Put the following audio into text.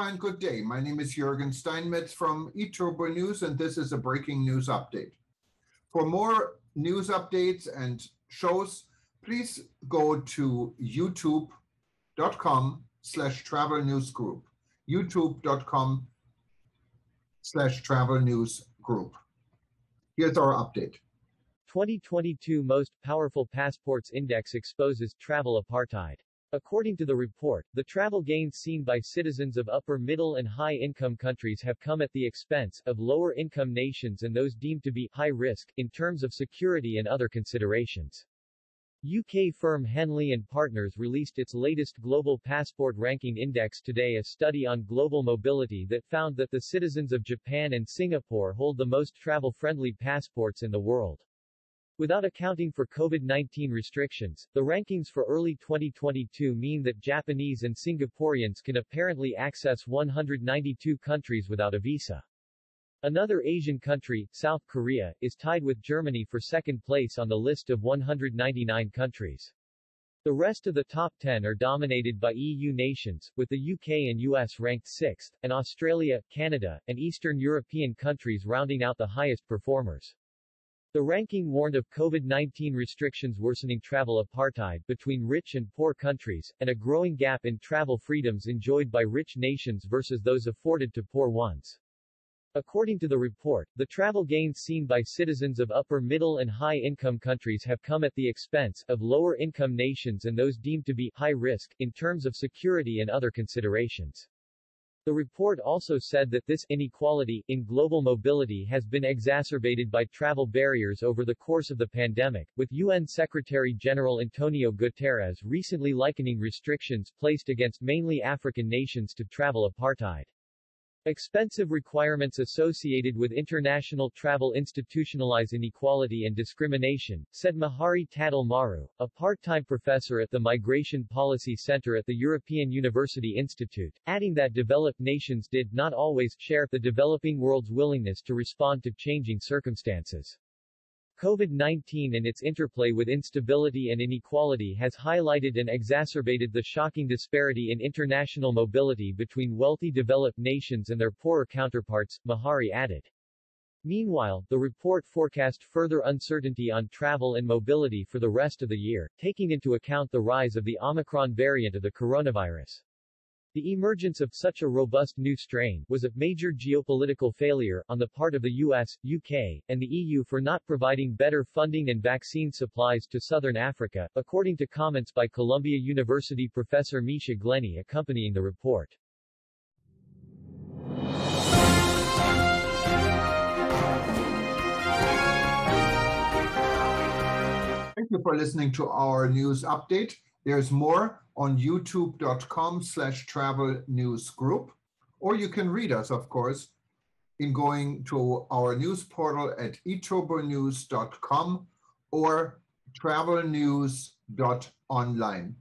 and good day. My name is Jürgen Steinmetz from eTurboNews, and this is a breaking news update. For more news updates and shows, please go to youtube.com/travel news group. youtube.com/travel news group. Here's our update. 2022 Most Powerful Passports Index exposes travel apartheid. According to the report, the travel gains seen by citizens of upper middle and high-income countries have come at the expense of lower-income nations and those deemed to be high risk in terms of security and other considerations. UK firm Henley & Partners released its latest Global Passport Ranking Index today, a study on global mobility that found that the citizens of Japan and Singapore hold the most travel-friendly passports in the world. Without accounting for COVID-19 restrictions, the rankings for early 2022 mean that Japanese and Singaporeans can apparently access 192 countries without a visa. Another Asian country, South Korea, is tied with Germany for second place on the list of 199 countries. The rest of the top 10 are dominated by EU nations, with the UK and US ranked 6th, and Australia, Canada, and Eastern European countries rounding out the highest performers. The ranking warned of COVID-19 restrictions worsening travel apartheid between rich and poor countries, and a growing gap in travel freedoms enjoyed by rich nations versus those afforded to poor ones. According to the report, the travel gains seen by citizens of upper middle and high-income countries have come at the expense of lower-income nations and those deemed to be high risk in terms of security and other considerations. The report also said that this inequality in global mobility has been exacerbated by travel barriers over the course of the pandemic, with UN Secretary-General Antonio Guterres recently likening restrictions placed against mainly African nations to travel apartheid. Expensive requirements associated with international travel institutionalize inequality and discrimination, said Mahari Tadal Maru, a part-time professor at the Migration Policy Center at the European University Institute, adding that developed nations did not always share the developing world's willingness to respond to changing circumstances. COVID-19 and its interplay with instability and inequality has highlighted and exacerbated the shocking disparity in international mobility between wealthy developed nations and their poorer counterparts, Mahari added. Meanwhile, the report forecast further uncertainty on travel and mobility for the rest of the year, taking into account the rise of the Omicron variant of the coronavirus. The emergence of such a robust new strain was a major geopolitical failure on the part of the US, UK, and the EU for not providing better funding and vaccine supplies to southern Africa, according to comments by Columbia University professor Misha Glenny accompanying the report. Thank you for listening to our news update. There's more on youtube.com/travel news group, or you can read us, of course, in going to our news portal at eTurboNews.com or travelnews.online.